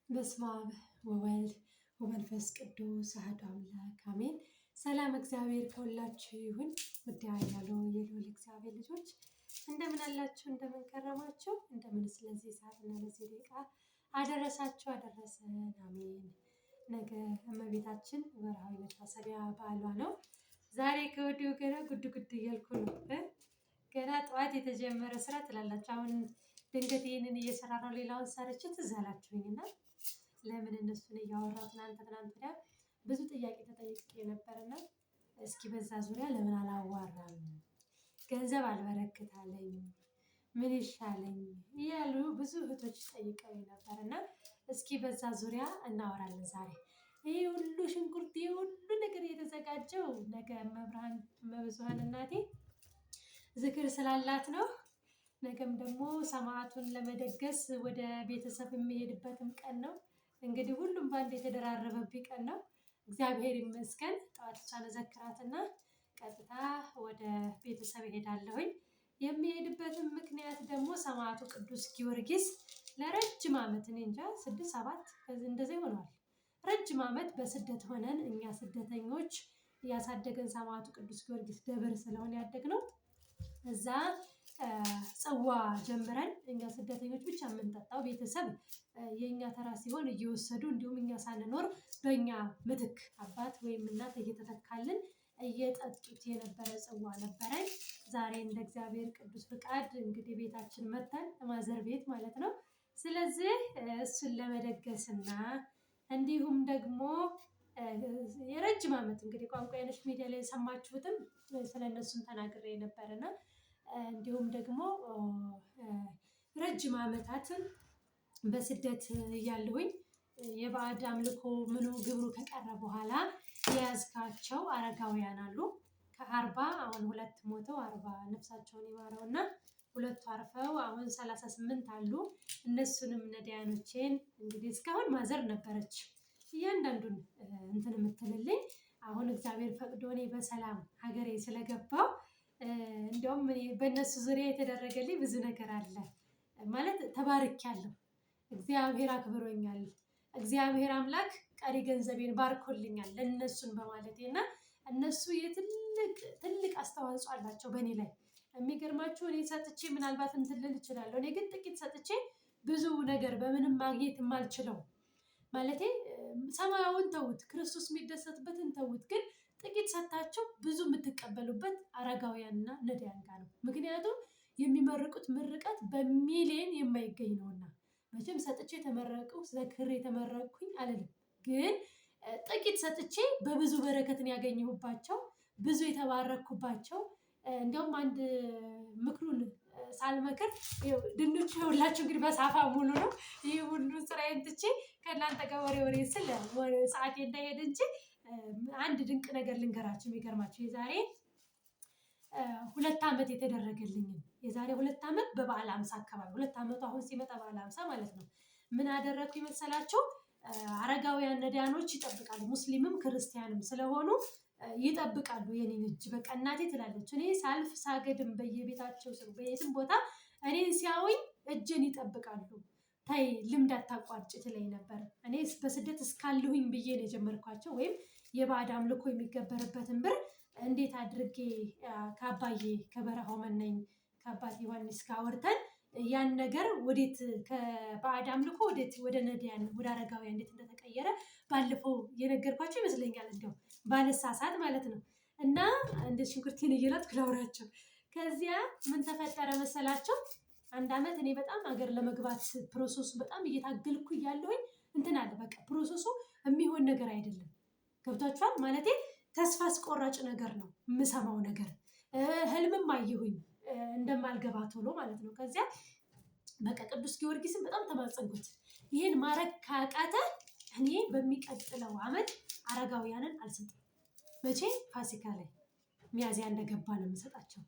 በስመ አብ ወወልድ ወመንፈስ ቅዱስ አሐዱ አምላክ አሜን። ሰላም እግዚአብሔር ከሁላችሁ ይሁን። ውድ ያሉ የልዑል እግዚአብሔር ልጆች እንደምን አላችሁ? እንደምን ከረማችሁ? እንደምን ስለዚህ ሰዓትና ለዚህ ደቂቃ አደረሳችሁ አደረሰን። አሜን። ነገ እመቤታችን ወርሃዊ መታሰቢያ በዓሏ ነው። ዛሬ ከወዲሁ ገና ጉድ ጉድ እያልኩ ነው። ገና ጠዋት የተጀመረ ስራ ትላላችሁ። አሁን ድንገት ይህንን እየሰራ ነው። ሌላውን ሰርቼ ትዝ አላችሁኝና ለምን እነሱን እያወራሁ ትናንት ወዲያ ብዙ ጥያቄ ተጠይቄ ነበርና እስኪ በዛ ዙሪያ ለምን አላዋራም? ገንዘብ አልበረክት አለኝ፣ ምን ይሻለኝ እያሉ ብዙ እህቶች ጠይቀውኝ ነበርና እስኪ በዛ ዙሪያ እናወራለን ዛሬ። ይሄ ሁሉ ሽንኩርት፣ ይሄ ሁሉ ነገር የተዘጋጀው ነገ መብርሃን እመብዙኃን እናቴ ዝክር ስላላት ነው። ነገም ደግሞ ሰማዕቱን ለመደገስ ወደ ቤተሰብ የሚሄድበትም ቀን ነው። እንግዲህ ሁሉም በአንድ የተደራረበብኝ ቀን ነው። እግዚአብሔር ይመስገን። ጠዋት እሷን እዘክራትና ቀጥታ ወደ ቤተሰብ እሄዳለሁኝ። የሚሄድበትም ምክንያት ደግሞ ሰማዕቱ ቅዱስ ጊዮርጊስ ለረጅም ዓመት እኔ እንጃ 6-7 እንደዚህ ሆኗል። ረጅም ዓመት በስደት ሆነን እኛ ስደተኞች ያሳደገን ሰማዕቱ ቅዱስ ጊዮርጊስ ደብር ስለሆነ ያደግነው እዛ ጽዋ ጀምረን እኛ ስደተኞች ብቻ የምንጠጣው ቤተሰብ የኛ ተራ ሲሆን እየወሰዱ እንዲሁም እኛ ሳንኖር በእኛ ምትክ አባት ወይም እናት እየተተካልን እየጠጡት የነበረ ጽዋ ነበረን። ዛሬ እንደ እግዚአብሔር ቅዱስ ፍቃድ እንግዲህ ቤታችን መተን ማዘር ቤት ማለት ነው። ስለዚህ እሱን ለመደገስና እንዲሁም ደግሞ የረጅም ዓመት እንግዲህ ቋንቋ የነሽ ሚዲያ ላይ የሰማችሁትም ስለነሱም ተናግሬ ነበርና እንዲሁም ደግሞ ረጅም ዓመታትን በስደት እያለሁኝ የባዕድ አምልኮ ምኑ ግብሩ ከቀረ በኋላ የያዝካቸው አረጋውያን አሉ። ከ40 አሁን 2 ሞተው 40 ነፍሳቸውን ይማረውና 2 አርፈው አሁን 38 አሉ። እነሱንም ነዳያኖቼን እንግዲህ እስካሁን ማዘር ነበረች እያንዳንዱን እንትን የምትልልኝ። አሁን እግዚአብሔር ፈቅዶ እኔ በሰላም ሀገሬ ስለገባው እንደውም እኔ በእነሱ ዙሪያ የተደረገልኝ ብዙ ነገር አለ ማለት ተባርኬያለሁ። እግዚአብሔር አክብሮኛል። እግዚአብሔር አምላክ ቀሪ ገንዘቤን ባርኮልኛል ለእነሱን በማለቴ እና እነሱ ትልቅ አስተዋጽኦ አላቸው በእኔ ላይ። የሚገርማችሁ እኔ ሰጥቼ ምናልባት እንትን ልል እችላለሁ። እኔ ግን ጥቂት ሰጥቼ ብዙ ነገር በምንም ማግኘት የማልችለው ማለቴ ሰማያውን ተውት፣ ክርስቶስ የሚደሰትበትን ተውት፣ ግን ጥቂት ሰታቸው ብዙ የምትቀበሉበት አረጋውያንና ነዳያን ጋር ነው። ምክንያቱም የሚመርቁት ምርቃት በሚሊዮን የማይገኝ ነውና። መቼም ሰጥቼ ተመረቅሁ ዘክሬ ተመረቅኩኝ አልልም፣ ግን ጥቂት ሰጥቼ በብዙ በረከትን ያገኘሁባቸው ብዙ የተባረኩባቸው። እንደውም አንድ ምክሩን ሳልመክር ድንቹ ሁላችሁ እንግዲህ በሳፋ ሙሉ ነው። ይሄ ሁሉ ስራዬን ትቼ ከእናንተ ጋር ወሬ ስል ሰዓቴ እንዳይሄድ እንጂ አንድ ድንቅ ነገር ልንገራችሁ። የሚገርማችሁ የዛሬ 2 ዓመት የተደረገልኝን የዛሬ 2 ዓመት በበዓለ ሃምሳ አካባቢ 2 ዓመቱ አሁን ሲመጣ በዓለ ሃምሳ ማለት ነው። ምን አደረኩኝ መሰላችሁ? አረጋውያን ነዳያኖች ይጠብቃሉ፣ ሙስሊምም ክርስቲያንም ስለሆኑ ይጠብቃሉ የኔን እጅ። በቃ እናቴ ትላለች እኔ ሳልፍ ሳገድም በየቤታቸው ስሩ በየትም ቦታ እኔን ሲያዩኝ እጄን ይጠብቃሉ። ታይ ልምድ አታቋርጭ ትለኝ ነበር። እኔ በስደት እስካለሁኝ ብዬ ነው የጀመርኳቸው። ወይም የባዕድ አምልኮ የሚገበርበትን ብር እንዴት አድርጌ ከአባዬ ከበረሃው መናኝ ከአባት ዮሐንስ ጋር አውርተን ያን ነገር ወዴት ከባዕድ አምልኮ ወዴት ወደ ነዳያን ወደ አረጋውያን እንዴት እንደተቀየረ ባለፈው የነገርኳቸው ይመስለኛል። እንደው ባልሳሳት ማለት ነው። እና እንደ ሽንኩርቴን እየላጥኩ ላውራቸው። ከዚያ ምን ተፈጠረ መሰላቸው? 1 ዓመት እኔ በጣም ሀገር ለመግባት ፕሮሰሱ በጣም እየታገልኩ እያለሁኝ እንትን አለ በቃ ፕሮሰሱ የሚሆን ነገር አይደለም። ገብቷችኋል? ማለቴ ተስፋ አስቆራጭ ነገር ነው የምሰማው ነገር። ህልምም አየሁኝ እንደማልገባ ቶሎ ማለት ነው። ከዚያ በቃ ቅዱስ ጊዮርጊስን በጣም ተማጸንኩት። ይሄን ማድረግ ካቃተ እኔ በሚቀጥለው ዓመት አረጋውያንን አልሰጥም። መቼ? ፋሲካ ላይ ሚያዝያ እንደገባ ነው የምሰጣቸው።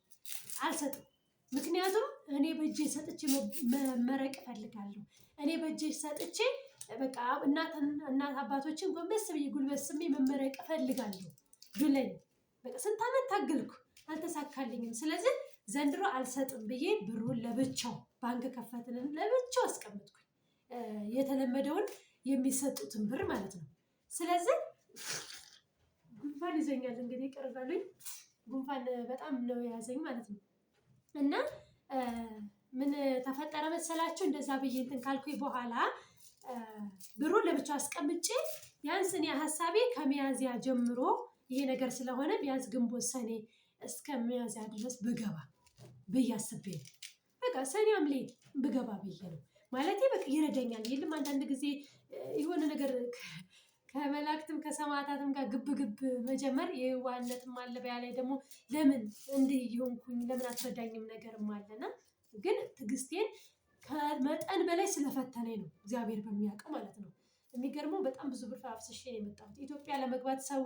አልሰጥም። ምክንያቱም እኔ በእጄ ሰጥቼ መመረቅ እፈልጋለሁ። እኔ በእጄ ሰጥቼ በቃ እናት አባቶችን ጎንበስ ብዬ ጉልበት ስሜ መመረቅ እፈልጋለሁ ብለኝ በቃ ስንት ዓመት ታገልኩ፣ አልተሳካልኝም። ስለዚህ ዘንድሮ አልሰጥም ብዬ ብሩን ለብቻው ባንክ ከፈትልን፣ ለብቻው አስቀምጥኩኝ። የተለመደውን የሚሰጡትን ብር ማለት ነው። ስለዚህ ጉንፋን ይዘኛል እንግዲህ ቀርባሉኝ ጉንፋን በጣም ነው የያዘኝ ማለት ነው። እና ምን ተፈጠረ መሰላችሁ? እንደዛ ብዬ እንትን ካልኩኝ በኋላ ብሩን ለብቻው አስቀምጬ ቢያንስ እኔ ሀሳቤ ከሚያዝያ ጀምሮ ይሄ ነገር ስለሆነ ቢያንስ ግንቦት ሰኔ እስከ ሚያዝያ ድረስ ብገባ ብዬ አስቤ ነው። በቃ ሰኔ ሐምሌ ብገባ ብዬ ነው ማለቴ በቃ ይረዳኛል። የለም አንዳንድ ጊዜ የሆነ ነገር ከመላእክትም ከሰማዕታትም ጋር ግብ ግብ መጀመር የዋህነትም አለ። በያ ላይ ደግሞ ለምን እንዲህ እየሆንኩኝ ለምን አትረዳኝም ነገርም አለና ግን ትዕግስቴን ከመጠን በላይ ስለፈተነኝ ነው እግዚአብሔር በሚያውቀው ማለት ነው። የሚገርመው በጣም ብዙ ብር አፍስሼ ነው የመጣሁት። ኢትዮጵያ ለመግባት ሰው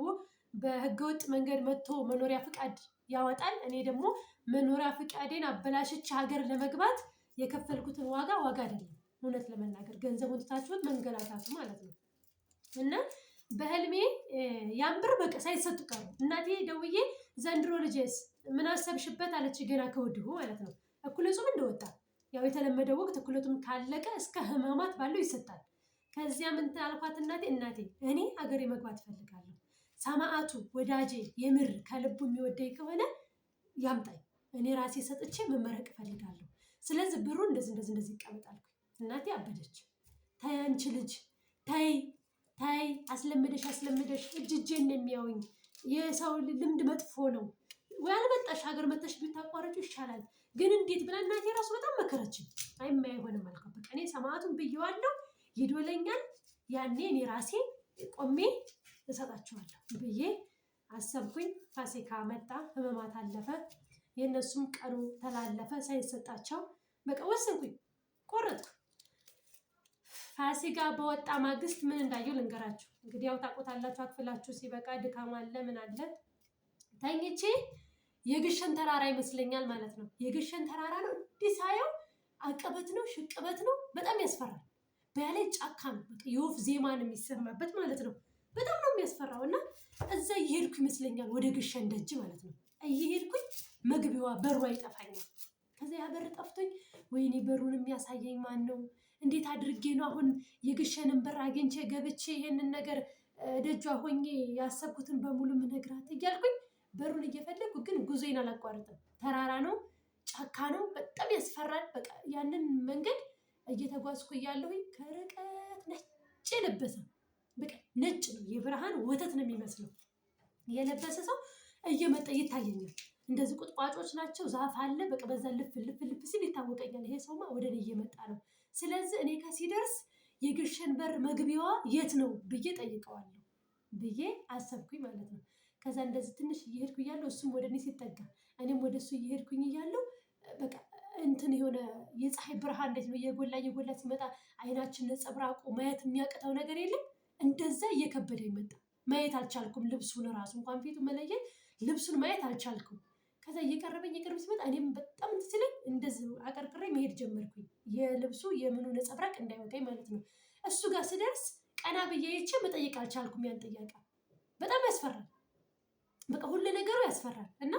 በህገወጥ መንገድ መጥቶ መኖሪያ ፍቃድ ያወጣል። እኔ ደግሞ መኖሪያ ፍቃዴን አበላሽቼ ሀገር ለመግባት የከፈልኩትን ዋጋ አይደለም እውነት ለመናገር ገንዘቡን ትታችሁት መንገላታቱ ማለት ነው። እና በህልሜ ያን ብር በቃ ሳይሰጡ ቀሩ። እናቴ ደውዬ ዘንድሮ ልጄስ ምን አሰብሽበት አለች። ገና ከወዲሁ ማለት ነው እኩለ ጾም እንደወጣ ያው የተለመደው ወቅት እኩለ ጾም ካለቀ እስከ ህማማት ባለው ይሰጣል። ከዚያ ምን አልኳት እናቴ እኔ ሀገሬ መግባት እፈልጋለሁ። ሰማዕቱ ወዳጄ የምር ከልቡ የሚወደኝ ከሆነ ያምጣኝ እኔ ራሴ ሰጥቼ መመረቅ እፈልጋለሁ። ስለዚህ ብሩ እንደዚህ ይቀመጣል። እናቴ አበደች። ታይ አንቺ ልጅ ታይ አስለምደሽ እጄን ነው የሚያውኝ። የሰው ልምድ መጥፎ ነው ወይ አልመጣሽ ሀገር መጥተሽ ብታቋርጪ ይሻላል። ግን እንዴት ብላ እናቴ ራሱ በጣም መከረችኝ። አይሆንም አልኳት። በቃ እኔ ሰማዕቱን ብዬዋለሁ ይዶለኛል። ያኔ እኔ ራሴ ቆሜ እሰጣቸዋለሁ ብዬ አሰብኩኝ። ፋሲካ መጣ፣ ህመማት አለፈ፣ የእነሱም ቀኑ ተላለፈ ሳይሰጣቸው በቃ ወሰንኩኝ፣ ቆረጥኩ። ፋሲካ በወጣ ማግስት ምን እንዳየው ልንገራችሁ። እንግዲህ ያው ታውቁታላችሁ። አክፍላችሁ ሲበቃ ድካም አለ ምን አለ። ተኝቼ የግሸን ተራራ ይመስለኛል ማለት ነው። የግሸን ተራራ ነው እንዲህ ሳየው አቀበት ነው ሽቅበት ነው በጣም ያስፈራል። በያላይ ጫካ ነው የወፍ ዜማ ነው የሚሰማበት ማለት ነው። በጣም ነው የሚያስፈራው። እና እዛ እየሄድኩ ይመስለኛል ወደ ግሸን ደጅ ማለት ነው። እየሄድኩኝ መግቢያዋ በሯ ይጠፋኛል። ከዛ ያ በር ጠፍቶኝ ወይኔ በሩን የሚያሳየኝ ማን ነው? እንዴት አድርጌ ነው አሁን የግሸንን በር አግኝቼ ገብቼ ይሄንን ነገር ደጇ ሆኜ ያሰብኩትን በሙሉ ምነግራት እያልኩኝ በሩን እየፈለግኩ ግን ጉዞዬን አላቋርጥም። ተራራ ነው፣ ጫካ ነው፣ በጣም ያስፈራል። በቃ ያንን መንገድ እየተጓዝኩ እያለሁኝ ከርቀት ነጭ የለበሰ በቃ ነጭ ነው የብርሃን ወተት ነው የሚመስለው የለበሰ ሰው እየመጣ ይታየኛል። እንደዚህ ቁጥቋጦች ናቸው፣ ዛፍ አለ። በቃ በዛ ልፍ ሲል ይታወቀኛል። ይሄ ሰውማ ወደ እኔ እየመጣ ነው። ስለዚህ እኔ ከሲደርስ የግሸን በር መግቢያዋ የት ነው ብዬ ጠይቀዋለሁ ብዬ አሰብኩኝ ማለት ነው። ከዛ እንደዚህ ትንሽ እየሄድኩ እያለሁ እሱም ወደ እኔ ሲጠጋ እኔም ወደ እሱ እየሄድኩኝ እያለሁ በቃ እንትን የሆነ የፀሐይ ብርሃን እንዴት ነው እየጎላ ሲመጣ አይናችን ነጸብራቁ ማየት የሚያቅተው ነገር የለም። እንደዛ እየከበደኝ መጣ። ማየት አልቻልኩም። ልብሱን ራሱ እንኳን ፊቱ መለየት ልብሱን ማየት አልቻልኩም። ከዛ እየቀረበ ሲመጣ እኔም በጣም እንትን ሲለኝ እንደዚህ አቀርቅሬ መሄድ ጀመርኩኝ። የልብሱ የምኑ ነጸብራቅ እንዳይወጣኝ ማለት ነው። እሱ ጋር ስደርስ ቀና ብዬ አይቼ መጠየቅ አልቻልኩም። ያን ጥያቄ በጣም ያስፈራል። በቃ ሁሉ ነገሩ ያስፈራል። እና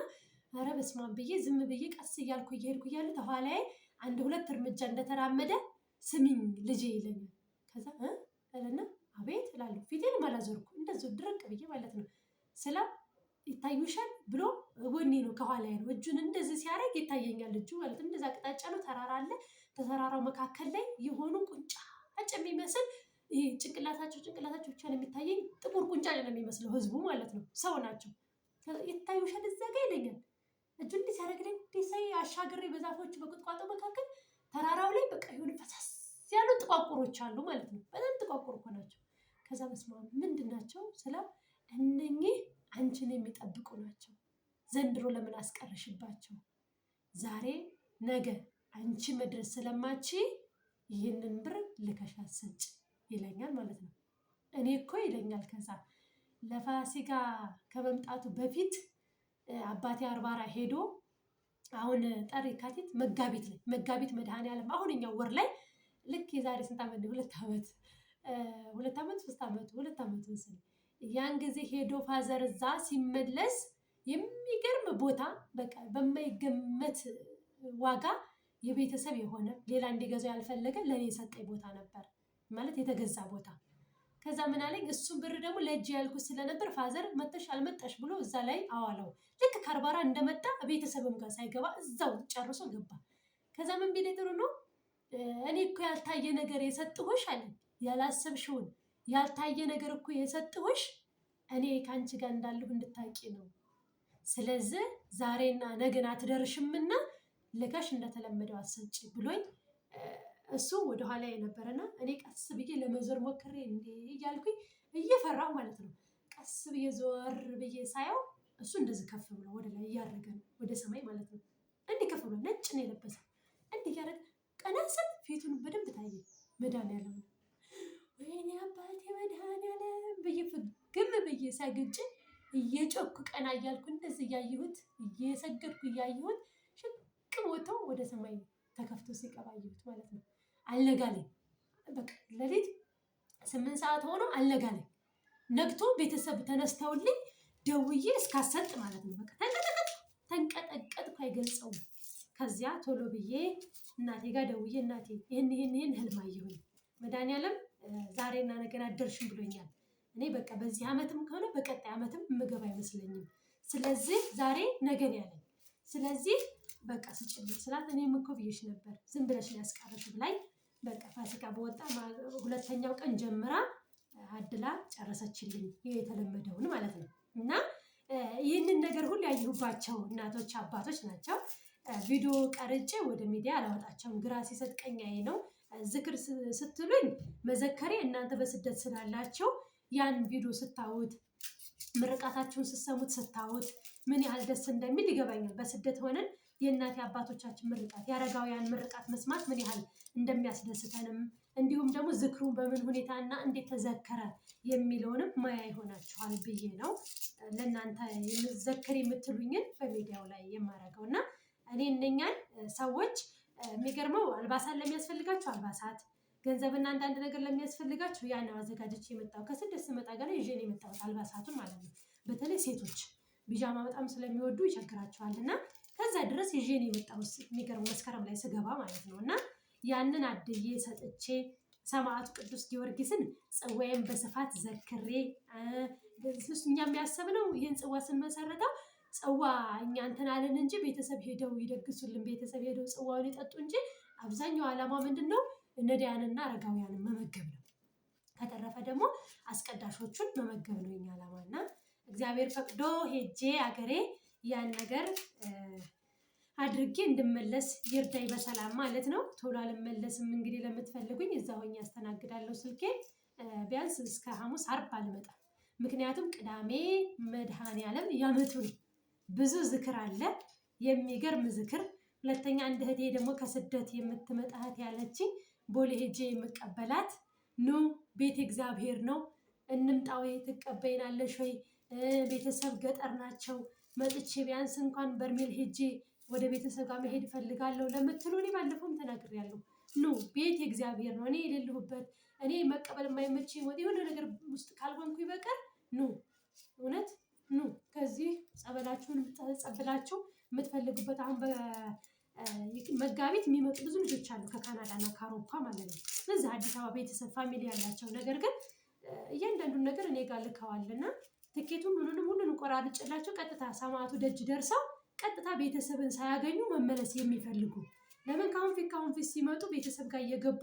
ኧረ በስመ አብ ብዬ ዝም ብዬ ቀስ እያልኩ እየሄድኩ እያለ ተኋላዬ አንድ ሁለት እርምጃ እንደተራመደ ስሚኝ ልጄ ይለኛል። ከዛ እልና አቤት እላለሁ። ፊቴንም አላዞርኩም እንደዚሁ ድርቅ ብዬ ማለት ነው። ስለ ይታዩሻል ብሎ ጎኔ ነው ከኋላዬ ነው። እጁን እንደዚህ ሲያደርግ ይታየኛል። እጁ ማለት እንደዛ አቅጣጫ ነው። ተራራ አለ። ተራራው መካከል ላይ የሆኑ ቁንጫጭ የሚመስል ይሄ ጭንቅላታቸው ብቻ ነው የሚታየኝ። ጥቁር ቁንጫጭ ነው የሚመስለው ህዝቡ ማለት ነው። ሰው ናቸው። ይታዩሻል እዛ ጋ ይለኛል። እጁ እንዲህ ሲያደርግልኝ እንዲህ ሳይ አሻግሬ በዛፎቹ በቁጥቋጦ መካከል ተራራው ላይ በቃ የሆነ ፈሳስ ያሉ ጥቋቁሮች አሉ ማለት ነው። በጣም ጥቋቁር እኮ ናቸው። ከዛ በስመ አብ ምንድን ናቸው ስለው እነኚህ አንቺን የሚጠብቁ ናቸው። ዘንድሮ ለምን አስቀረሽባቸው? ዛሬ ነገ አንቺ መድረስ ስለማቺ ይህንን ብር ልከሽ አትሰጪ ይለኛል ማለት ነው። እኔ እኮ ይለኛል ከዛ ለፋሲካ ከመምጣቱ በፊት አባቴ አርባራ ሄዶ አሁን ጥር የካቲት መጋቢት መድኃኔዓለም አሁንኛው ወር ላይ ልክ የዛሬ ስንት ዓመት ነው? 2 ዓመት 3 ዓመት መሰለኝ። ያን ጊዜ ሄዶ ፋዘር እዛ ሲመለስ የሚገርም ቦታ በቃ በማይገመት ዋጋ የቤተሰብ የሆነ ሌላ እንዲገዛው ያልፈለገ ለኔ የሰጠኝ ቦታ ነበር ማለት የተገዛ ቦታ ከዛ ምን አለኝ እሱን ብር ደግሞ ለእጅ ያልኩት ስለነበር ፋዘር መጠሽ አልመጣሽ ብሎ እዛ ላይ አዋለው። ልክ ከአርባራ እንደመጣ ቤተሰብም ጋር ሳይገባ እዛው ጨርሶ ገባ። ከዛ ምን ቢለኝ ጥሩ ነው እኔ እኮ ያልታየ ነገር የሰጥሁሽ አለኝ። ያላሰብሽውን ያልታየ ነገር እኮ የሰጥሁሽ እኔ ከአንቺ ጋር እንዳለሁ እንድታቂ ነው። ስለዚህ ዛሬና ነገን አትደርሽምና ልከሽ እንደተለመደው አሰጪ ብሎኝ እሱ ወደኋላ የነበረና እኔ ቀስ ብዬ ለመዞር ሞክሬ እንዴ እያልኩኝ እየፈራሁ ማለት ነው። ቀስ ብዬ ዞር ብዬ ሳየው እሱ እንደዚህ ከፍ ብሎ ወደ ላይ እያደረገ ነው፣ ወደ ሰማይ ማለት ነው። እንዲህ ከፍ ብሎ ነጭ ነው የለበሰው። እንዲህ እያደረገ ቀና ስል ፊቱን በደንብ ታየ። መድኃኒዓለም ወይኔ አባቴ መድኃኒዓለም ብዬ ፍግም ብዬ ሰግጬ እየጮኩ ቀና እያልኩ እንደዚህ እያየሁት እየሰገድኩ እያየሁት ሽቅብ ወጥቶ ወደ ሰማይ ተከፍቶ ሲቀባ አየሁት ማለት ነው። አልነጋለኝ። በቃ ሌሊት 8 ሰዓት ሆኖ አልነጋለኝ። ነግቶ ቤተሰብ ተነስተውልኝ ደውዬ እስካሰጥ ማለት ነው። በቃ ተንቀጠቀጥኩ አይገልጸውም። ከዚያ ቶሎ ብዬ እናቴ ጋር ደውዬ እናቴ ይህን ህልም አየሁኝ፣ መድኃኒዓለም ዛሬና ነገን አደርሽም ብሎኛል። እኔ በቃ በዚህ ዓመትም ከሆነ በቀጣይ ዓመትም የምገባ አይመስለኝም። ስለዚህ ዛሬ ነገን ያለኝ ስለዚህ በቃ ስጭልኝ ስላት እኔም እኮ ብዬሽ ነበር ዝም ብለሽ ነው ያስቀረሽ ብላኝ በቃ ፋሲካ በወጣ 2ኛው ቀን ጀምራ አድላ ጨረሰችልኝ። ይሄ የተለመደውን ማለት ነው። እና ይህንን ነገር ሁሉ ያየሁባቸው እናቶች አባቶች ናቸው። ቪዲዮ ቀርጬ ወደ ሚዲያ አላወጣቸውም። ግራ ሲሰጥ ቀኛዬ ነው። ዝክር ስትሉኝ መዘከሬ እናንተ በስደት ስላላቸው ያን ቪዲዮ ስታዩት ምርቃታችሁን ስትሰሙት ስታዩት ምን ያህል ደስ እንደሚል ይገባኛል። በስደት ሆነን የእናት አባቶቻችን ምርቃት የአረጋውያን ምርቃት መስማት ምን ያህል እንደሚያስደስተንም እንዲሁም ደግሞ ዝክሩ በምን ሁኔታና እንዴት ተዘከረ የሚለውንም ማያ ይሆናችኋል ብዬ ነው ለእናንተ ዘክር የምትሉኝን በሚዲያው ላይ የማደርገው። እና እኔ እነኛን ሰዎች የሚገርመው አልባሳት ለሚያስፈልጋቸው አልባሳት፣ ገንዘብና አንዳንድ ነገር ለሚያስፈልጋቸው ያን አዘጋጅቼ የመጣው ከስደት ስመጣ ገና ይዤ ነው የመጣሁት አልባሳቱን ማለት ነው። በተለይ ሴቶች ቢጃማ በጣም ስለሚወዱ ይቸግራቸዋል እና ከዛ ድረስ ይዤ ነው የመጣሁት። የሚገርመው መስከረም ላይ ስገባ ማለት ነው። እና ያንን አድዬ ሰጥቼ ሰማዕቱ ቅዱስ ጊዮርጊስን ጽዋዬን በስፋት ዘክሬ እኛ የሚያሰብነው ይህን ጽዋ ስንመሰረተው ጽዋ እኛ እንትን አለን እንጂ ቤተሰብ ሄደው ይደግሱልን፣ ቤተሰብ ሄደው ጽዋውን ይጠጡ እንጂ አብዛኛው ዓላማ ምንድን ነው? ነዳያንና አረጋውያንን መመገብ ነው። ከተረፈ ደግሞ አስቀዳሾቹን መመገብ ነው የኛ ዓላማ። እና እግዚአብሔር ፈቅዶ ሄጄ አገሬ ያን ነገር አድርጌ እንድመለስ ይርዳኝ በሰላም ማለት ነው። ቶሎ አልመለስም እንግዲህ ለምትፈልጉኝ እዛ ሆኜ ያስተናግዳለሁ። ስልኬ ቢያንስ እስከ ሐሙስ ዓርብ አልመጣም። ምክንያቱም ቅዳሜ መድኃኒዓለም ያመቱ ነው። ብዙ ዝክር አለ፣ የሚገርም ዝክር። ሁለተኛ አንድ እህቴ ደግሞ ከስደት የምትመጣ እህት ያለችኝ ቦሌ ሄጄ የምቀበላት ኑ ቤት እግዚአብሔር ነው እንምጣው ትቀበይናለሽ ወይ? ቤተሰብ ገጠር ናቸው መጥቼ ቢያንስ እንኳን በርሜል ሄጄ ወደ ቤተሰብ ጋር መሄድ እፈልጋለሁ ለምትሉ እኔ ባለፈውም ተናግሬያለሁ። ኑ ቤት እግዚአብሔር ነው። እኔ የሌለሁበት እኔ መቀበል የማይመቸኝ የሆነ ነገር ውስጥ ካልሆንኩኝ በቀር ኑ፣ እውነት ኑ። ከዚህ ጸበላችሁን ጸብላችሁ የምትፈልጉበት አሁን በመጋቢት የሚመጡ ብዙ ልጆች አሉ ከካናዳ እና ከአውሮፓ ማለት ነው። እዚህ አዲስ አበባ ቤተሰብ ፋሚሊ ያላቸው ነገር ግን እያንዳንዱን ነገር እኔ ጋር ልከዋልና ትኬቱን ሁሉንም ቆራርጬላቸው ቀጥታ ሰማዕቱ ደጅ ደርሰው ቀጥታ ቤተሰብን ሳያገኙ መመለስ የሚፈልጉ ለምን ካሁን ፊት ሲመጡ ቤተሰብ ጋር እየገቡ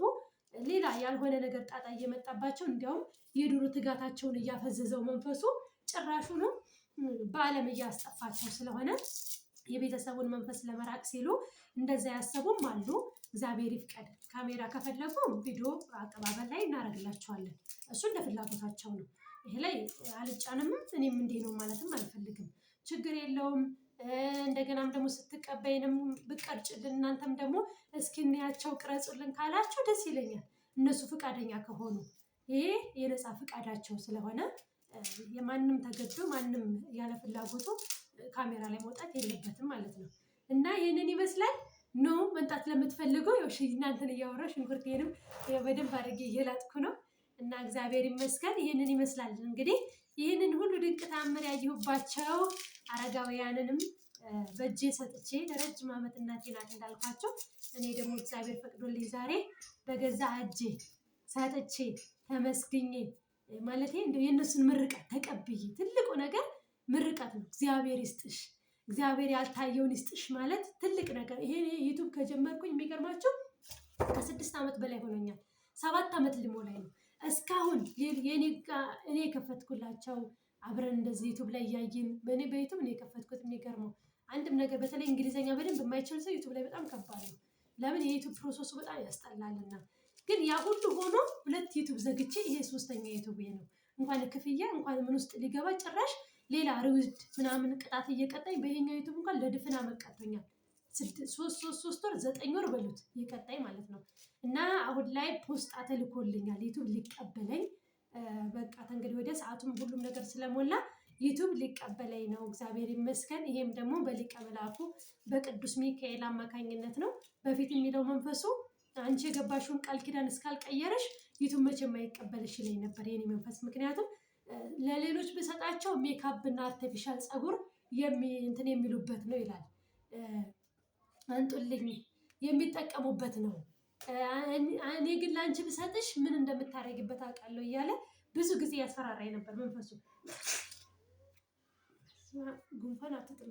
ሌላ ያልሆነ ነገር ጣጣ እየመጣባቸው እንዲያውም የድሮ ትጋታቸውን እያፈዘዘው መንፈሱ ጭራሹ ነው በዓለም እያስጠፋቸው ስለሆነ የቤተሰቡን መንፈስ ለመራቅ ሲሉ እንደዛ ያሰቡም አሉ። እግዚአብሔር ይፍቀድ። ካሜራ ከፈለጉ ቪዲዮ አቀባበል ላይ እናደርግላቸዋለን። እሱ እንደ ፍላጎታቸው ነው። ይሄ ላይ አልጫንም እኔም እንዲህ ነው ማለትም አልፈልግም። ችግር የለውም። እንደገናም ደግሞ ስትቀበይንም ብቀርጭልን እናንተም ደግሞ እስኪ እንያቸው ቅረጹልን ካላችሁ ደስ ይለኛል። እነሱ ፍቃደኛ ከሆኑ ይሄ የነፃ ፍቃዳቸው ስለሆነ የማንም ተገዶ ማንም ያለ ፍላጎቱ ካሜራ ላይ መውጣት የለበትም ማለት ነው። እና ይህንን ይመስላል። ኖ መምጣት ለምትፈልጉ እናንተን እያወራሁ ሽንኩርቴንም በደንብ አድርጌ እየላጥኩ ነው። እና እግዚአብሔር ይመስገን ይህንን ይመስላል። እንግዲህ ይህንን ሁሉ ድንቅ ታምር ያየሁባቸው አረጋውያንንም በእጄ ሰጥቼ ለረጅም ዓመት እናቴ ናት እንዳልኳቸው እኔ ደግሞ እግዚአብሔር ፈቅዶልኝ ዛሬ በገዛ እጄ ሰጥቼ ተመስግኜ ማለት እንደው የእነሱን ምርቃት ተቀብዬ ትልቁ ነገር ምርቃት ነው። እግዚአብሔር ይስጥሽ፣ እግዚአብሔር ያልታየውን ይስጥሽ ማለት ትልቅ ነገር። ይሄ ዩቲዩብ ከጀመርኩኝ የሚገርማቸው ከ6 ዓመት በላይ ሆኖኛል። 7 ዓመት ሊሞላኝ ነው። እስካሁን እኔ የከፈትኩላቸው አብረን እንደዚህ ዩቲዩብ ላይ እያየን በዩቲዩብ እኔ የከፈትኩት። የሚገርመው አንድም ነገር በተለይ እንግሊዘኛ በደንብ የማይችል ሰው ዩቲዩብ ላይ በጣም ከባድ ነው። ለምን የዩቲዩብ ፕሮሰሱ በጣም ያስጠላልና። ግን ያ ሁሉ ሆኖ 2 ዩቲዩብ ዘግቼ ይሄ 3ኛ ዩቲዩብ ነው። እንኳን ክፍያ እንኳን ምን ውስጥ ሊገባ ጭራሽ ሌላ ርውድ ምናምን ቅጣት እየቀጣኝ በይሄኛው ዩቲዩብ እንኳን ለድፍና መቀጦኛል። 3 ወር 9 ወር በሉት የቀጣኝ ማለት ነው። እና አሁን ላይ ፖስጣ ተልኮልኛል ዩቲዩብ ሊቀበለኝ። በቃ እንግዲህ ወደ ሰዓቱም ሁሉም ነገር ስለሞላ ዩቲዩብ ሊቀበለኝ ነው። እግዚአብሔር ይመስገን። ይሄም ደግሞ በሊቀ መላኩ በቅዱስ ሚካኤል አማካኝነት ነው። በፊት የሚለው መንፈሱ አንቺ የገባሽውን ቃል ኪዳን እስካልቀየረሽ ዩቲዩብ መቼም አይቀበልሽ ይለኝ ነበር የኔ መንፈስ። ምክንያቱም ለሌሎች ብሰጣቸው ሜካፕ እና አርቲፊሻል ፀጉር እንትን የሚሉበት ነው ይላል። አንጡልኝ የሚጠቀሙበት ነው። እኔ ግን ለአንቺ ብሰጥሽ ምን እንደምታደርጊበት አውቃለሁ እያለ ብዙ ጊዜ ያስፈራራኝ ነበር መንፈሱ። ጉንፋን አትጥሉ።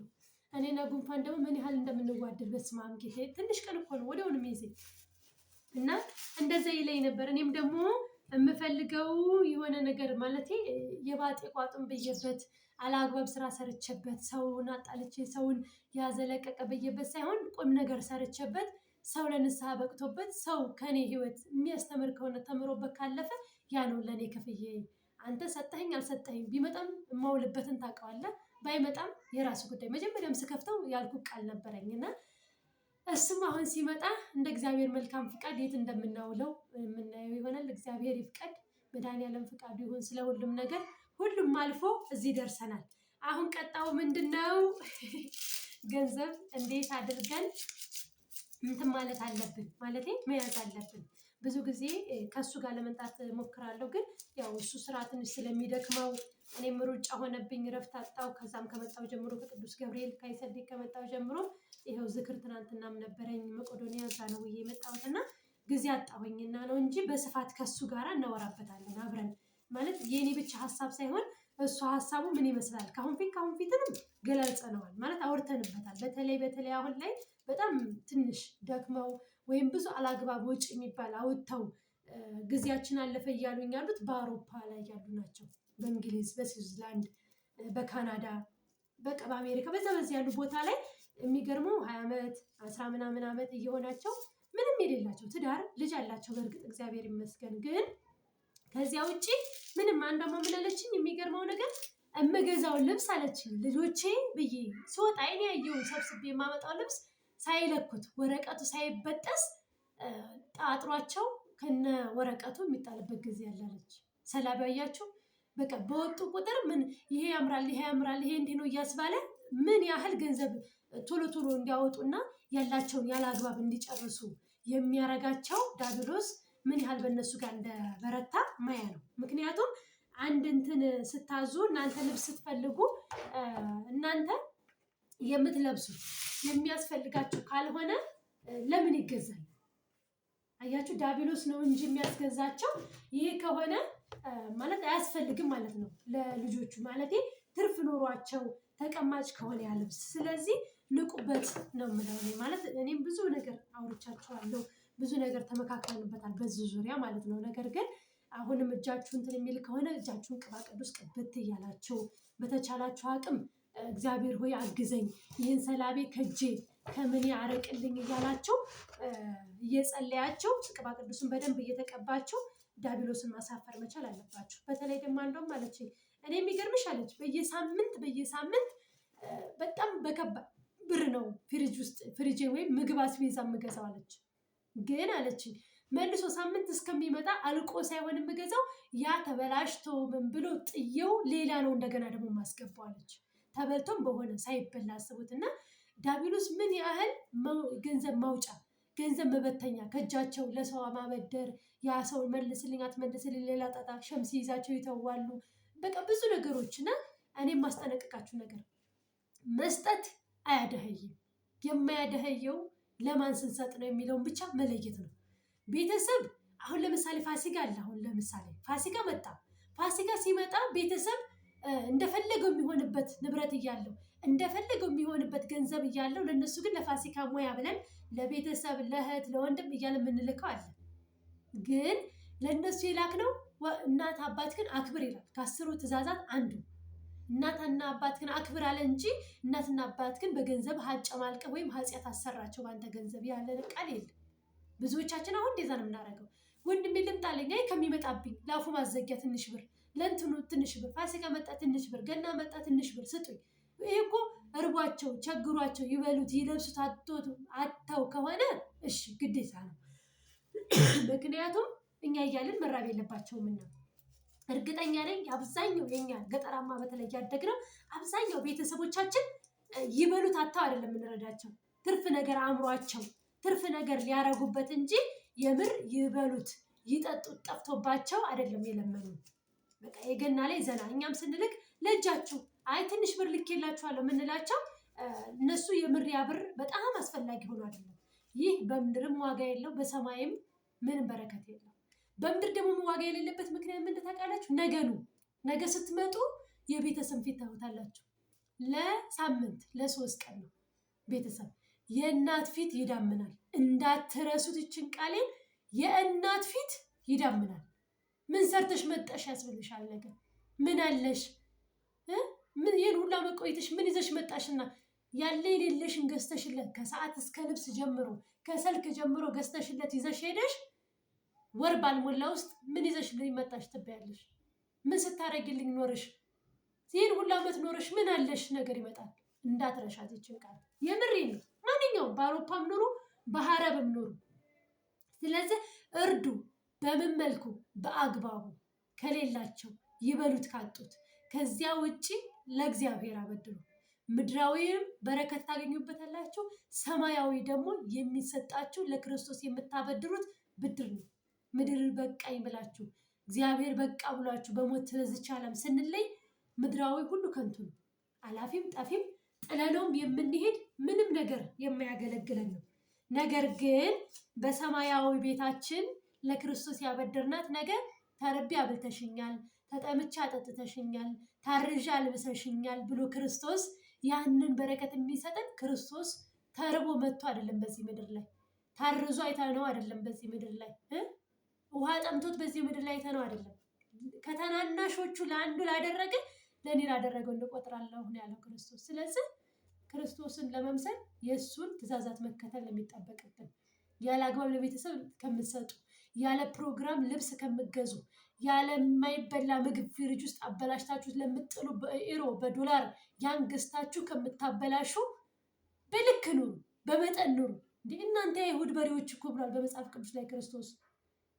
እኔና ጉንፋን ደግሞ ምን ያህል እንደምንዋደድ በስመ አብ ጌታዬ። ትንሽ ቀን እኮ ነው ወዲያውኑ የሚይዘኝ እና እንደዛ ይለኝ ነበር። እኔም ደግሞ የምፈልገው የሆነ ነገር ማለቴ የባጤ ቋጡን ብዬበት አላግባብ ስራ ሰርቼበት ሰውን አጣልቼ ሰውን ያዘለቀቀ ብዬበት ሳይሆን ቁም ነገር ሰርቼበት ሰው ለንስሐ በቅቶበት ሰው ከኔ ህይወት የሚያስተምር ከሆነ ተምሮበት ካለፈ ያ ነው ለኔ ከፍዬ። አንተ ሰጠኸኝ አልሰጠኸኝ ቢመጣም የማውልበትን ታውቀዋለህ፣ ባይመጣም የራሱ ጉዳይ። መጀመሪያም ስከፍተው ያልኩት ቃል ነበረኝና እሱም አሁን ሲመጣ እንደ እግዚአብሔር መልካም ፍቃድ የት እንደምናውለው የምናየው ይሆናል። እግዚአብሔር ይፍቀድ፣ መድኃኒዓለም ፍቃዱ ይሁን። ስለ ሁሉም ነገር ሁሉም አልፎ እዚህ ደርሰናል። አሁን ቀጣው ምንድነው? ገንዘብ እንዴት አድርገን እንትን ማለት አለብን፣ ማለቴ መያዝ አለብን። ብዙ ጊዜ ከሱ ጋር ለመምጣት ሞክራለሁ፣ ግን ያው እሱ ስራ ትንሽ ስለሚደክመው እኔም ሩጫ ሆነብኝ፣ ረፍት አጣው። ከዛም ከመጣው ጀምሮ ከቅዱስ ገብርኤል ከይሰልክ ከመጣው ጀምሮ ይሄው ዝክር ትናንትናም ነበረኝ መቄዶንያ እዛ ነው የመጣሁትና ጊዜ አጣሁኝና ነው እንጂ በስፋት ከሱ ጋር እናወራበታለን አብረን። ማለት የኔ ብቻ ሀሳብ ሳይሆን እሱ ሀሳቡ ምን ይመስላል ከአሁን ፊትም ገላልጸነዋል፣ ማለት አውርተንበታል። በተለይ አሁን ላይ በጣም ትንሽ ደክመው ወይም ብዙ አላግባብ ወጪ የሚባል አውጥተው ጊዜያችን አለፈ እያሉኝ ያሉት በአውሮፓ ላይ ያሉ ናቸው። በእንግሊዝ፣ በስዊዝርላንድ፣ በካናዳ፣ በቃ በአሜሪካ በዚህ ያሉ ቦታ ላይ የሚገርመው 20 ዓመት 10 ምናምን ዓመት እየሆናቸው ምንም የሌላቸው ትዳር ልጅ አላቸው። በእርግጥ እግዚአብሔር ይመስገን። ግን ከዚያ ውጪ ምንም አንዷማ ምን አለችኝ? የሚገርመው ነገር እምገዛውን ልብስ አለችኝ ልጆቼ ብዬ ስወጣ አይኔ ያየውን ሰብስቤ የማመጣው ልብስ ሳይለኩት ወረቀቱ ሳይበጠስ ጣጥሯቸው ከነ ወረቀቱ የሚጣልበት ጊዜ ያላለች ሰላቢ ያያችሁ። በቃ በወጡ ቁጥር ምን ይሄ ያምራል ይሄ እንዲህ ነው እያስባለ ምን ያህል ገንዘብ ቶሎ እንዲያወጡና ያላቸውን ያለ አግባብ እንዲጨርሱ የሚያረጋቸው ዲያብሎስ ምን ያህል በእነሱ ጋር እንደበረታ ማያ ነው። ምክንያቱም አንድ እንትን ስታዙ እናንተ ልብስ ስትፈልጉ እናንተ የምትለብሱት የሚያስፈልጋችሁ ካልሆነ ለምን ይገዛል? አያችሁ፣ ዲያብሎስ ነው እንጂ የሚያስገዛቸው። ይሄ ከሆነ ማለት አያስፈልግም ማለት ነው ለልጆቹ። ማለት ትርፍ ኖሯቸው ተቀማጭ ከሆነ ያ ልብስ። ስለዚህ ንቁበት ነው የምለው እኔ። ማለት እኔም ብዙ ነገር አውርቻችኋለሁ፣ ብዙ ነገር ተመካክረንበታል በዚህ ዙሪያ ማለት ነው። ነገር ግን አሁንም እጃችሁ እንትን የሚል ከሆነ እጃችሁን ቅባ ቅዱስ ቅብት እያላችሁ በተቻላችሁ አቅም እግዚአብሔር ሆይ አግዘኝ፣ ይህን ሰላቤ ከጄ ከምን ያረቅልኝ እያላችሁ እየጸለያችሁ ቅባ ቅዱስን በደንብ እየተቀባችሁ ዲያብሎስን ማሳፈር መቻል አለባችሁ። በተለይ ደግሞ አንዷም አለችኝ እኔ የሚገርምሽ አለች በየሳምንት በጣም በከባድ ብር ነው ፍሪጄ ወይም ምግብ አስቤዛ የምገዛው አለች። ግን አለችኝ መልሶ ሳምንት እስከሚመጣ አልቆ ሳይሆን የምገዛው ያ ተበላሽቶ ምን ብሎ ጥየው ሌላ ነው እንደገና ደግሞ ማስገባው አለች። ተበልቶም በሆነ ሳይበላ አስቡትና ዲያብሎስ ምን ያህል ገንዘብ ማውጫ ገንዘብ መበተኛ ከእጃቸው ለሰው ማበደር፣ ያ ሰው መልስልኝ አትመልስልኝ ሌላ ጣጣ ሸምስ ይዛቸው ይተዋሉ። በቃ ብዙ ነገሮች እና እኔም ማስጠነቅቃችሁ ነገር መስጠት አያደህይም። የማያደህየው ለማን ስንሰጥ ነው የሚለውን ብቻ መለየት ነው። ቤተሰብ አሁን ለምሳሌ ፋሲካ አለ። አሁን ለምሳሌ ፋሲካ መጣ። ፋሲካ ሲመጣ ቤተሰብ እንደፈለገው የሚሆንበት ንብረት እያለው እንደፈለገው የሚሆንበት ገንዘብ እያለው ለነሱ ግን ለፋሲካ ሙያ ብለን ለቤተሰብ ለእህት ለወንድም እያለ የምንልከው አለ። ግን ለነሱ የላክነው እናት አባት ግን አክብር ይላል። ከ10ሩ ትእዛዛት አንዱ እናትና አባት ግን አክብር አለ እንጂ እናትና አባት ግን በገንዘብ አጨማልቀ ወይም ኃጢአት አሰራቸው ባንተ ገንዘብ ያለ ቃል የለም። ብዙዎቻችን አሁን እንደዛ ነው የምናደርገው። ወንድሜ ልምጣልኝ ከሚመጣብኝ ለአፉ ማዘጊያ ትንሽ ብር፣ ለእንትኑ ትንሽ ብር፣ ፋሲካ መጣ ትንሽ ብር፣ ገና መጣ ትንሽ ብር ስጡኝ። ይሄ እኮ እርቧቸው ቸግሯቸው ይበሉት ይለብሱት አጥተው ከሆነ እሺ ግዴታ ነው። ምክንያቱም እኛ እያልን መራብ የለባቸውምና። እርግጠኛ ነኝ አብዛኛው የኛ ገጠራማ በተለይ ያደግነው አብዛኛው ቤተሰቦቻችን ይበሉት አጥተው አይደለም የምንረዳቸው፣ ትርፍ ነገር አምሯቸው ትርፍ ነገር ሊያረጉበት እንጂ የምር ይበሉት ይጠጡት ጠፍቶባቸው አይደለም የለመኑ። በቃ የገና ላይ ዘና እኛም ስንልክ ለእጃችሁ አይ ትንሽ ብር ልኬላችኋለሁ የምንላቸው እነሱ የምር ያ ብር በጣም አስፈላጊ ሆኖ አይደለም። ይህ በምድርም ዋጋ የለው በሰማይም ምንም በረከት የለው። በምድር ደግሞ ዋጋ የሌለበት ምክንያት ምን ታውቃላችሁ? ነገ ስትመጡ የቤተሰብ ፊት ታዩታላችሁ። ለሳምንት ለ3 ቀን ነው ቤተሰብ የእናት ፊት ይዳምናል። እንዳትረሱት ይችን ቃሌን፣ የእናት ፊት ይዳምናል። ምን ሰርተሽ መጣሽ ያስብልሻል። ነገር ምን አለሽ ምን ይሄን ሁላ መቆይተሽ ምን ይዘሽ መጣሽና ያለ የሌለሽን ገዝተሽለት ከሰዓት እስከ ልብስ ጀምሮ ከሰልክ ጀምሮ ገዝተሽለት ይዘሽ ሄደሽ ወር ባልሞላ ውስጥ ምን ይዘሽልኝ መጣሽ ትበያለሽ። ምን ስታረጊልኝ ኖርሽ? ይሄን ሁላ ዓመት ኖርሽ ምን አለሽ ነገር ይመጣል። እንዳትረሻት ይችን ቃል የምሬን ነው። ማንኛውም በአውሮፓም ኑሩ በአረብም ኑሩ። ስለዚህ እርዱ በምን መልኩ? በአግባቡ ከሌላቸው ይበሉት ካጡት። ከዚያ ውጪ ለእግዚአብሔር አበድሩ። ምድራዊም በረከት ታገኙበታላችሁ፣ ሰማያዊ ደግሞ የሚሰጣችሁ ለክርስቶስ የምታበድሩት ብድር ነው። ምድር በቃኝ ብላችሁ እግዚአብሔር በቃ ብሏችሁ በሞት ስለዚች ዓለም ስንለይ ምድራዊ ሁሉ ከንቱ ነው፣ አላፊም ጠፊም ጥለነውም የምንሄድ ምንም ነገር የማያገለግለን ነው። ነገር ግን በሰማያዊ ቤታችን ለክርስቶስ ያበደርናት ነገር ተርቤ አብልተሽኛል፣ ተጠምቼ አጠጥተሽኛል፣ ታርዤ አልብሰሽኛል ብሎ ክርስቶስ ያንን በረከት የሚሰጠን ክርስቶስ ተርቦ መጥቶ አይደለም በዚህ ምድር ላይ፣ ታርዞ አይተነው አይደለም በዚህ ምድር ላይ፣ ውሃ ጠምቶት በዚህ ምድር ላይ አይተነው አይደለም። ከተናናሾቹ ለአንዱ ላደረገ ለእኔ ላደረገው እንቆጥራለሁ ነው ያለው ክርስቶስ። ስለዚህ ክርስቶስን ለመምሰል የእሱን ትእዛዛት መከተል የሚጠበቅብን። ያለ አግባብ ለቤተሰብ ከምትሰጡ፣ ያለ ፕሮግራም ልብስ ከምትገዙ፣ ያለ የማይበላ ምግብ ፍሪጅ ውስጥ አበላሽታችሁ ለምትጥሉ በዩሮ በዶላር ያን ገዝታችሁ ከምታበላሹ በልክ ኑሩ፣ በመጠን ኑሩ። እንዴ እናንተ የይሁድ በሬዎች እኮ ብሏል በመጽሐፍ ቅዱስ ላይ ክርስቶስ።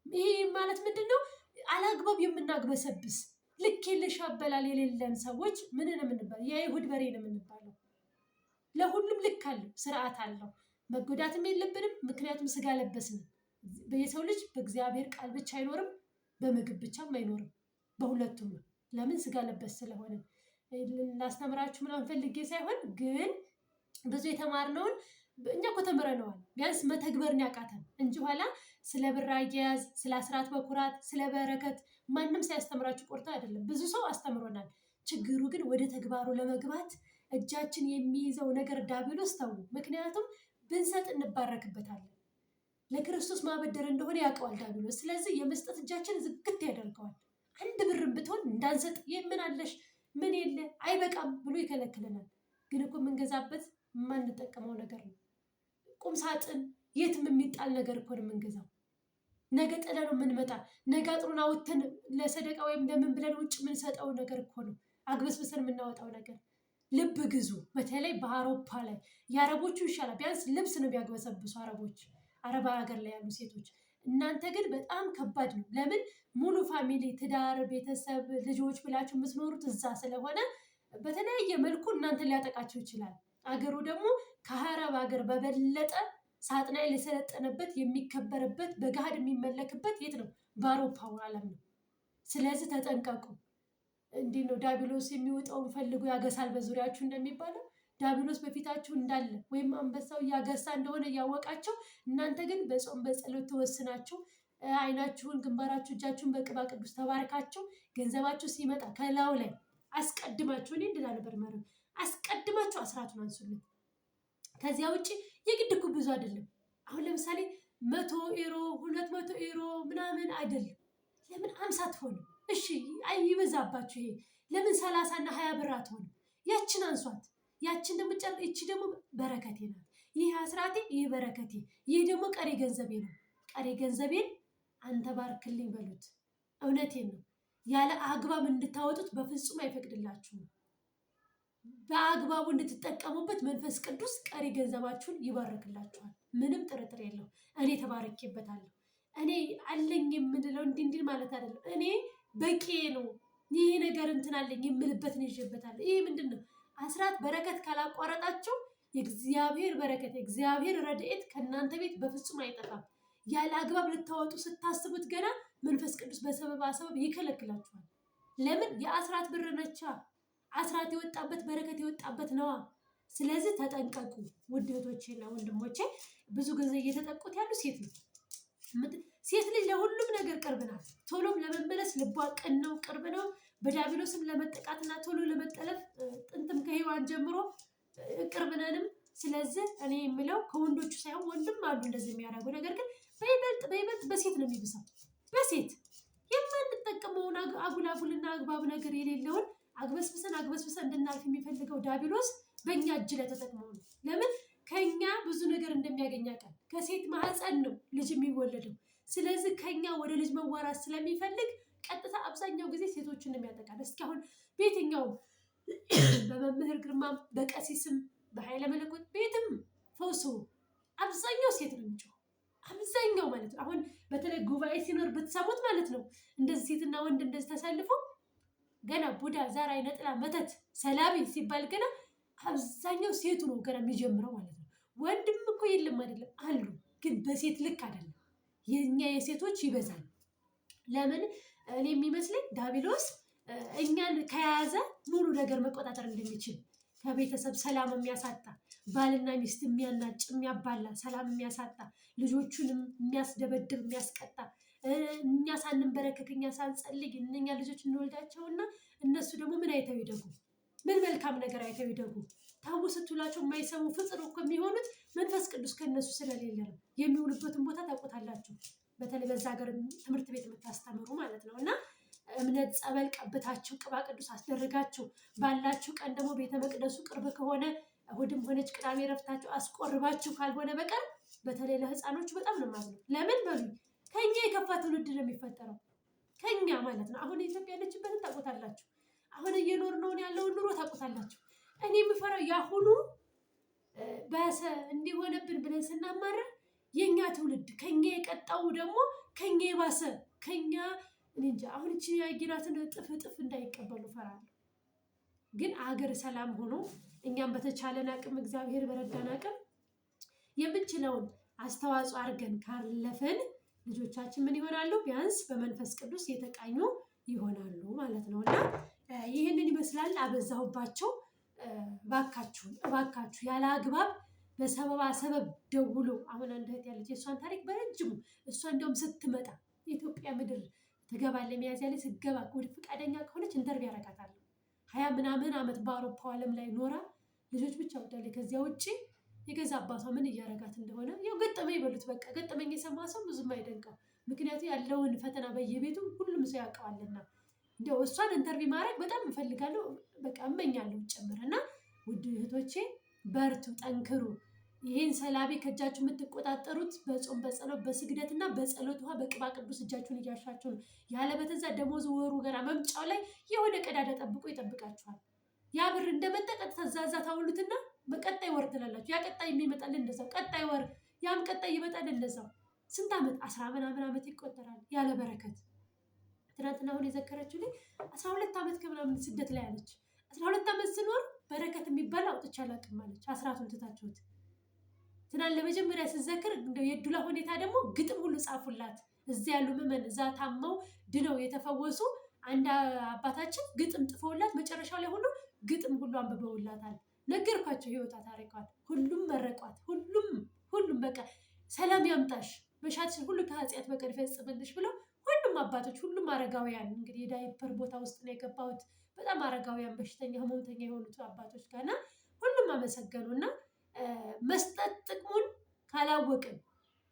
ይሄ ማለት ምንድን ነው? አላግባብ የምናግበሰብስ ልክ የለሽ አበላል የሌለን ሰዎች ምን ነው የምንባለው? የይሁድ በሬ ነው የምንባለው። ለሁሉም ልክ አለው፣ ስርዓት አለው። መጎዳትም የለብንም፣ ምክንያቱም ስጋ ለበስን። የሰው ልጅ በእግዚአብሔር ቃል ብቻ አይኖርም፣ በምግብ ብቻም አይኖርም፣ በሁለቱም ነው። ለምን? ስጋ ለበስ ስለሆነ። ላስተምራችሁ ምናምን ፈልጌ ሳይሆን ግን ብዙ የተማርነውን እኛ እኮ ተምረነዋል። ቢያንስ መተግበርን ያቃተን እንጂ ኋላ ስለ ብር አያያዝ፣ ስለ አስራት በኩራት፣ ስለ በረከት ማንም ሳያስተምራችሁ ቆርጦ አይደለም። ብዙ ሰው አስተምሮናል። ችግሩ ግን ወደ ተግባሩ ለመግባት እጃችን የሚይዘው ነገር ዲያብሎስ ተው። ምክንያቱም ብንሰጥ እንባረክበታለን። ለክርስቶስ ማበደር እንደሆነ ያውቀዋል ዲያብሎስ። ስለዚህ የመስጠት እጃችን ዝግት ያደርገዋል። አንድ ብርም ብትሆን እንዳንሰጥ ምን አለሽ ምን የለ አይበቃም ብሎ ይከለክለናል። ግን እኮ የምንገዛበት የማንጠቀመው ነገር ነው። ቁም ሳጥን የትም የሚጣል ነገር እኮ ነው የምንገዛው። ነገ ጥለን ነው የምንመጣ። ነገ አጥሩን አውጥተን ለሰደቃ ወይም ለምን ብለን ውጭ የምንሰጠው ነገር እኮ ነው። አግበስብሰን የምናወጣው ነገር። ልብ ግዙ። በተለይ በአውሮፓ ላይ የአረቦቹ ይሻላል። ቢያንስ ልብስ ነው ቢያግበሰብሱ አረቦች፣ አረባ ሀገር ላይ ያሉ ሴቶች። እናንተ ግን በጣም ከባድ ነው። ለምን? ሙሉ ፋሚሊ፣ ትዳር፣ ቤተሰብ፣ ልጆች ብላችሁ የምትኖሩት እዛ ስለሆነ በተለያየ መልኩ እናንተ ሊያጠቃቸው ይችላል። አገሩ ደግሞ ከአረብ ሀገር በበለጠ ሳጥናኤል የሰለጠነበት የሚከበርበት በገሃድ የሚመለክበት የት ነው? በአውሮፓው ዓለም ነው። ስለዚህ ተጠንቀቁ። እንዲህ ነው ዲያብሎስ የሚወጣውን ፈልጎ ያገሳል በዙሪያችሁ እንደሚባለው። ዲያብሎስ በፊታችሁ እንዳለ ወይም አንበሳው እያገሳ እንደሆነ እያወቃቸው፣ እናንተ ግን በጾም በጸሎት ተወስናችሁ አይናችሁን፣ ግንባራችሁ፣ እጃችሁን በቅባ ቅዱስ ተባርካችሁ ገንዘባችሁ ሲመጣ ከላዩ ላይ አስቀድማችሁ እኔ እንድላ ነበር ማለት አስቀድማችሁ አስራቱን አንሱልን። ከዚያ ውጭ የግድ እኮ ብዙ አይደለም። አሁን ለምሳሌ 100 ዩሮ 200 ዩሮ ምናምን አይደለም። ለምን 50 ትሆኑ? እሺ ይበዛባችሁ። ይሄ ለምን 30 እና 20 ብር አትሆኑ? ያችን አንሷት። ያችን ደግሞ እቺ ደግሞ በረከቴ ናት። ይህ አስራቴ፣ ይህ በረከቴ፣ ይህ ደግሞ ቀሪ ገንዘቤ ነው። ቀሪ ገንዘቤን አንተ ባርክልኝ በሉት። እውነቴን ነው። ያለ አግባብ እንድታወጡት በፍጹም አይፈቅድላችሁም። በአግባቡ እንድትጠቀሙበት መንፈስ ቅዱስ ቀሪ ገንዘባችሁን ይባርክላችኋል። ምንም ጥርጥር የለው። እኔ ተባርኬበታለሁ። እኔ አለኝ የምንለው እንዲህ ማለት አይደለም። እኔ በቂ ነው ይሄ ነገር እንትን አለኝ የምልበት ነው ይዤበታለሁ። ይሄ ምንድን ነው? አስራት በረከት ካላቋረጣችሁ የእግዚአብሔር በረከት የእግዚአብሔር ረድኤት ከእናንተ ቤት በፍጹም አይጠፋም። ያለ አግባብ ልታወጡ ስታስቡት ገና መንፈስ ቅዱስ በሰበብ ይከለክላችኋል። ለምን? የአስራት ብር ነቻ። አስራት የወጣበት በረከት የወጣበት ነዋ። ስለዚህ ተጠንቀቁ ውድ እህቶቼና ወንድሞቼ። ብዙ ጊዜ እየተጠቁት ያሉ ሴት ነው። ሴት ልጅ ለሁሉም ነገር ቅርብ ናት። ቶሎም ለመመለስ ልቧ ቅን ነው፣ ቅርብ ነው። በዲያብሎስም ለመጠቃትና ቶሎ ለመጠለፍ ጥንትም ከሔዋን ጀምሮ ቅርብ ነንም። ስለዚህ እኔ የምለው ከወንዶቹ ሳይሆን ወንድም አሉ እንደዚህ የሚያደርጉ፣ ነገር ግን በይበልጥ በሴት ነው የሚብሰው። በሴት የማንጠቀመውን አጉላጉልና አግባብ ነገር የሌለውን አግበስብሰን እንድናልፍ የሚፈልገው ዲያብሎስ በእኛ እጅ ላይ ተጠቅመው ነው። ለምን? ከኛ ብዙ ነገር እንደሚያገኝ ያውቃል። ከሴት ማህፀን ነው ልጅ የሚወለደው። ስለዚህ ከኛ ወደ ልጅ መዋራት ስለሚፈልግ ቀጥታ አብዛኛው ጊዜ ሴቶችን የሚያጠቃል። እስኪ አሁን በየትኛውም በመምህር ግርማም በቀሲስም በኃይለ መለኮት ቤትም ፈውሱ አብዛኛው ሴት ነው የሚጮህ። አብዛኛው ማለት ነው። አሁን በተለይ ጉባኤ ሲኖር ብትሰሙት ማለት ነው እንደዚህ ሴትና ወንድ እንደዚህ ተሰልፎ ገና ቡዳ፣ ዛራይ፣ ነጥላ፣ መተት፣ ሰላቢ ሲባል ገና አብዛኛው ሴቱ ነው ገና የሚጀምረው ማለት ነው። ወንድም እኮ የለም አይደለም አሉ፣ ግን በሴት ልክ አይደለም። የኛ የሴቶች ይበዛል። ለምን? እኔ የሚመስለኝ ዲያብሎስ እኛን ከያዘ ሙሉ ነገር መቆጣጠር እንደሚችል፣ ከቤተሰብ ሰላም የሚያሳጣ፣ ባልና ሚስት የሚያናጭ የሚያባላ፣ ሰላም የሚያሳጣ፣ ልጆቹንም የሚያስደበድብ የሚያስቀጣ፣ እኛ ሳንንበረከክ እኛ ሳንጸልይ እነኛ ልጆች እንወልዳቸውና እነሱ ደግሞ ምን አይተው ይደጉ? ምን መልካም ነገር አይተው ይደጉ? ታው ስትላቸው የማይሰሙ ፍጥሩ እኮ የሚሆኑት መንፈስ ቅዱስ ከነሱ ስለሌለ ነው። የሚውሉበትን ቦታ ታውቁታላችሁ። በተለይ በዛ ሀገር ትምህርት ቤት የምታስተምሩ ማለት ነው። እና እምነት ጸበል ቀብታችሁ ቅባ ቅዱስ አስደርጋችሁ ባላችሁ ቀን ደግሞ ቤተ መቅደሱ ቅርብ ከሆነ እሑድም ሆነች ቅዳሜ ረፍታችሁ አስቆርባችሁ ካልሆነ በቀር በተለይ ለህፃኖቹ በጣም ነው ማለት ነው። ለምን በሉ ከኛ የከፋ ትውልድ ነው የሚፈጠረው። ከኛ ማለት ነው። አሁን ኢትዮጵያ ያለችበትን ታውቁታላችሁ። አሁን እየኖርነው ያለውን ኑሮ ታውቁታላችሁ። እኔ የምፈራው ያሁኑ በሰ እንዲሆነብን ብለን ስናማረር የኛ ትውልድ ከኛ የቀጣው ደግሞ ከኛ የባሰ ከኛ እንጃ። አሁን እቺ ያጊራትን ጥፍ እንዳይቀበሉ ፈራለሁ። ግን አገር ሰላም ሆኖ እኛም በተቻለን አቅም እግዚአብሔር በረዳን አቅም የምንችለውን አስተዋጽኦ አድርገን ካለፈን ልጆቻችን ምን ይሆናሉ? ቢያንስ በመንፈስ ቅዱስ የተቃኙ ይሆናሉ ማለት ነው። እና ይህንን ይመስላል። አበዛሁባቸው። እባካችሁ ያለ አግባብ በሰበባ ሰበብ ደውሎ አሁን አንድ እህት ያለች የእሷን ታሪክ በረጅሙ እሷ እንደውም ስትመጣ የኢትዮጵያ ምድር ትገባለች። ሚያዝያ ላይ ስትገባ ወደ ፈቃደኛ ከሆነች ኢንተርቪው ያደርጋታል። 20 ምናምን ዓመት በአውሮፓ ዓለም ላይ ኖራ ልጆች ብቻ ወዳለች። ከዚያ ውጭ የገዛ አባቷ ምን እያረጋት እንደሆነ ያው ገጠመኝ ይበሉት። በቃ ገጠመኝ የሰማ ሰው ብዙም አይደንቀው። ምክንያቱም ያለውን ፈተና በየቤቱ ሁሉም ሰው ያውቀዋልና እንደው እሷን ኢንተርቪው ማድረግ በጣም እፈልጋለሁ። በቃ እመኛለሁ ጭምር። እና ውድ እህቶቼ በርቱ፣ ጠንክሩ። ይሄን ሰላቢ ከእጃችሁ የምትቆጣጠሩት በጾም በጸሎት በስግደትና በጸሎት ውሃ በቅባ ቅዱስ እጃችሁን እያሻችሁ ነው። ያለበተዛ ደሞዝ ወሩ ገና መምጫው ላይ የሆነ ቀዳዳ ጠብቆ ይጠብቃችኋል። ያ ብር እንደመጣ ቀጥታ ዛዛ ታውሉትና በቀጣይ ወር ትላላችሁ። ያ ቀጣይ የሚመጣል እንደዛው፣ ቀጣይ ወር ያም ቀጣይ ይመጣል እንደዛው። ስንት ዓመት 10 ምናምን ዓመት ይቆጠራል ያለ በረከት። ትናንትና አሁን የዘከረችው ላይ 12 ዓመት ከምናምን ስደት ላይ አለች። 12 ዓመት ስኖር በረከት የሚባል አውጥቼ አላውቅም አለች። አስራቱን ትታችሁት ትናንት ለመጀመሪያ ስዘክር እንደው የዱላ ሁኔታ ደግሞ ግጥም ሁሉ ጻፉላት። እዚያ ያሉ ምዕመን እዛ ታመው ድነው የተፈወሱ አንድ አባታችን ግጥም ጥፈውላት መጨረሻው ላይ ሁሉ ግጥም ሁሉ አንብበውላታል። ነገርኳቸው ህይወቷ ታሪኳን። ሁሉም መረቋት። ሁሉም በቃ ሰላም ያምጣሽ መሻትሽን ሁሉ ከኃጢአት በቀር ይፈጽምልሽ ብለው ሁሉም አባቶች፣ ሁሉም አረጋውያን እንግዲህ የዳይፐር ቦታ ውስጥ ነው የገባሁት። በጣም አረጋውያን በሽተኛ ህመምተኛ የሆኑት አባቶች ጋርና ሁሉም አመሰገኑና መስጠት ጥቅሙን ካላወቅን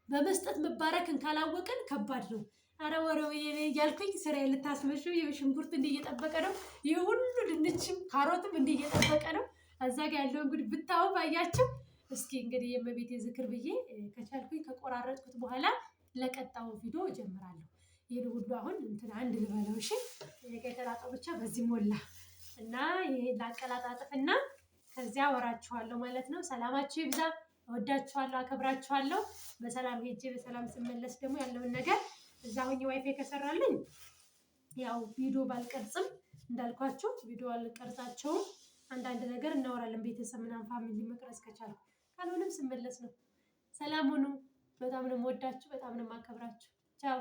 በመስጠት መባረክን ካላወቅን ከባድ ነው። አረ ወሬው እያልኩኝ ስራዬን ልታስመሹ ሽንኩርት እንዲህ እየጠበቀ ነው። ይሄ ሁሉ ድንችም ካሮትም እንዲህ እየጠበቀ ነው። እዛ ጋር ያለው እንግዲህ ብታው ባያችሁ። እስኪ እንግዲህ የእመቤቴ ዝክር ብዬ ከቻልኩኝ ከቆራረጥኩት በኋላ ለቀጣው ቪዲዮ እጀምራለሁ። ይሄን ሁሉ አሁን እንትን አንድ ልበለው። እሺ የቀጠላጣው ብቻ በዚህ ሞላ እና ይሄ ላቀላጣጥፍና ከዚያ ወራችኋለሁ ማለት ነው። ሰላማችሁ ይብዛ። እወዳችኋለሁ፣ አከብራችኋለሁ። በሰላም ሄጄ በሰላም ስመለስ ደግሞ ያለውን ነገር እዛ ሆኜ ዋይፋይ ከሰራልኝ ያው ቪዲዮ ባልቀርጽም እንዳልኳችሁ ቪዲዮ አልቀርጻቸውም። አንዳንድ ነገር እናወራለን ቤተሰብ ምናምን ፋሚሊ መቅረጽ ከቻልኩ፣ ካልሆነም ስመለስ ነው። ሰላም ሁኑ። በጣም ነው የምወዳችሁ፣ በጣም ነው የማከብራችሁ። ቻው